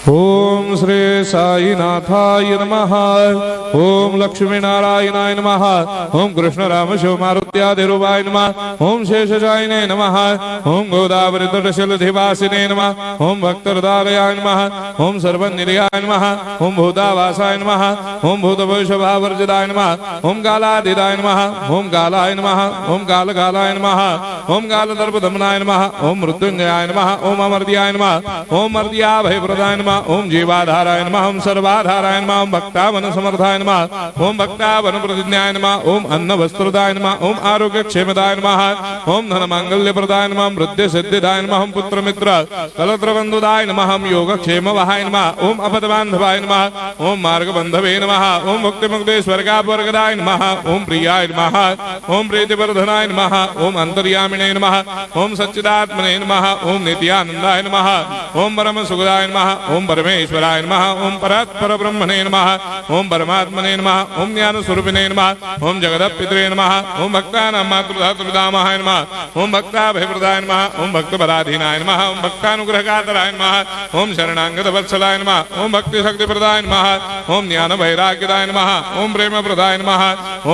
ओम श्री साईनाथाय नमः। ओम लक्ष्मी नारायणाय नमः। ओम कृष्ण राम शिव मारुत्यादिरूपाय नमः। ओम शेषजायिने नमः। ओम गोदावरी तटशिलधिवासिने नमः। ओम भक्तहृदयाय नमः। ओम सर्वनिलयाय नमः। ओम भूतावासाय नमः। ओम भूतभविष्यभावर्जिताय नमः। ओम कालातीताय नमः। ओम कालाय नमः। ओम कालकालाय नमः। ओम कालदर्पदमनाय नमः। ओम मृत्युंजयाय नमः। ओम अमर्त्याय नमः। ओम मर्त्याभयप्रदाय नमः। ओम जीवाधाराय नमः। ओम सर्वाधाराय नमः। ओम भक्तावन समर्थाय नमः। ओम भक्तावन प्रतिज्ञाय नमः। ओम अन्न वस्त्रदाय नमः। ओम आरोग्य क्षेमदाय नमः। ओम धन मांगल्य प्रदाय नमः। ओम वृद्धि सिद्धिदाय नमः। ओम पुत्र मित्र कलत्र बंधुदाय नमः। ओम योग क्षेम वहाय नमः। ओम अपद बांधवाय नमः। ओम मार्ग बंधवे नमः। ओम मुक्ति मुक्ति स्वर्गापवर्गदाय नमः। ओम प्रियाय नमः। ओम प्रीतिवर्धनाय नमः। ओम अंतर्यामिने नमः। ओम सच्चिदात्मने नमः। ओम नित्यानंदाय नमः। ओम परम सुखदाय नमः। ओम परमेश्वराय नमः। ओम परात्पर ब्रह्मणे नमः। ओम परमात्मने नमः। ओम ज्ञान स्वरूपिणे नमः। ओम जगदपितरे नमः। ओम भक्तानां मातृधातृदामाय नमः। ओम भक्ताभयप्रदाय नमः। ओम भक्तपराधीनाय नमः। ओम भक्तानुग्रहकातराय नमः। ओम शरणागत वत्सलाय नमः। ओम भक्ति शक्ति प्रदाय नमः। ओम ज्ञान वैराग्यदाय नमः। ओम प्रेम प्रदाय नमः।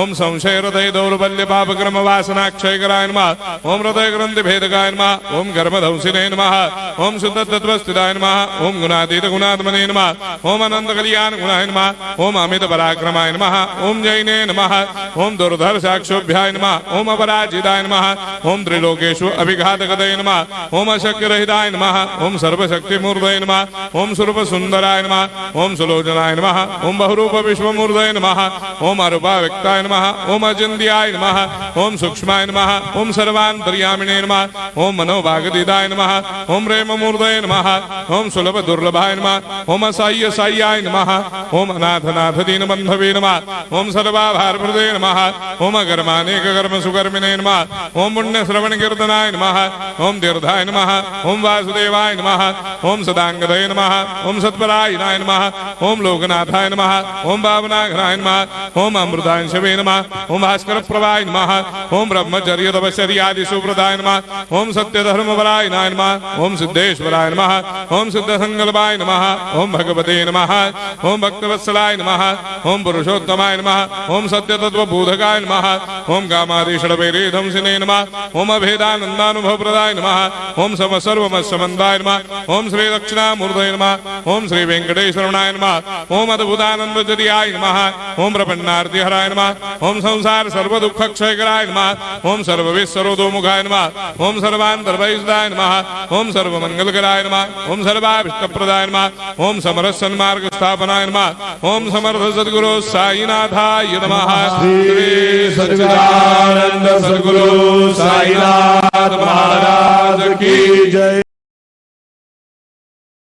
ओम संशय हृदय दौर्बल्य पापक्रम वासना क्षयकराय नमः। ओम हृदय ग्रंथि भेदकाय नमः। ओम कर्मधंसिने नमः। ओम शुद्ध तत्वस्थिताय नमः। ओम गुणातीत गुणात्मने नमः। ओम अनंत कल्याण गुणाय नमः। ओम अमित पराक्रमाय नमः। ओम जैने नमः। ओम दुर्धर साक्षोभ्याय नमः। ओम अपराजिताय नमः। ओम त्रिलोकेषु अभिघातगतये नमः। ओम अशक्य रहिताय नमः। ओम सर्वशक्ति मूर्धये नमः। ओम स्वरूप सुंदराय नमः। ओम सुलोचनाय नमः। ओम बहुरूप विश्वमूर्धये नमः। ओम अरूपाव्यक्ताय नमः। ओम अचिन्त्याय नमः। ओम सूक्ष्माय नमः। ओम सर्वान्तर्यामिने नमः। ओम मनोभागदिदाय नमः। ओम प्रेम मूर्धये नमः। ओम सुलभ दुर्लभाय नमः। ओम असाह्य साह्याय नमः। ओम अनाथनाथ दीन बंधवे नमः। ओम सर्वाभारप्रदे नमः। ओम अकर्मानेक कर्म सुकर्मिणे नमः। ओम पुण्य श्रवण कीर्तनाय नमः। ओम तीर्थाय नमः। ओम वासुदेवाय नमः। ओम सदांगदये नमः। ओम सत्परायणाय नमः। ओम लोकनाथाय नमः। ओम भावनाघ्नाय नमः। ओम अमृतांशवे नमः। ओम भास्कर प्रभाय नमः। ओम ब्रह्मचर्य तपस्यादि सुप्रदाय नमः। ओम सत्य धर्मपरायणाय नमः। ओम सिद्धेश्वराय नमः। ओम सिद्ध संकल्पाय नमः। ओम भगवते नमः। ओम भक्तवत्सलाय नमः। ओम पुरुषोत्तमाय नमः। ओम सत्य तत्व बोधकाय नमः। ओम कामादिषडवैरेधंसिने नमः। ओम अभेदानंदानुभव प्रदाय नमः। ओम सम सर्वमस्समन्दाय नमः। ओम श्री दक्षिणामूर्तये नमः। ओम श्री वेंकटेश्वरनाय नमः। ओम अद्भुतानंदजरियाय नमः। ओम प्रपन्नार्ति हराय नमः। ओम संसार सर्व दुख क्षयकराय नमः। ओम सर्वविस्सरोदोमुखाय नमः। ओम सर्वान्तर्वैसदाय नमः। ओम सर्वमंगलकराय नमः। ओम सर्वाभिष्टप्रदाय नमः। ओम समरस सन्मार्ग स्थापनाय नमः। ओम समर्थ सद्गुरु साईनाथाय नमः। श्री सच्चिदानंद सद्गुरु साईनाथ महाराज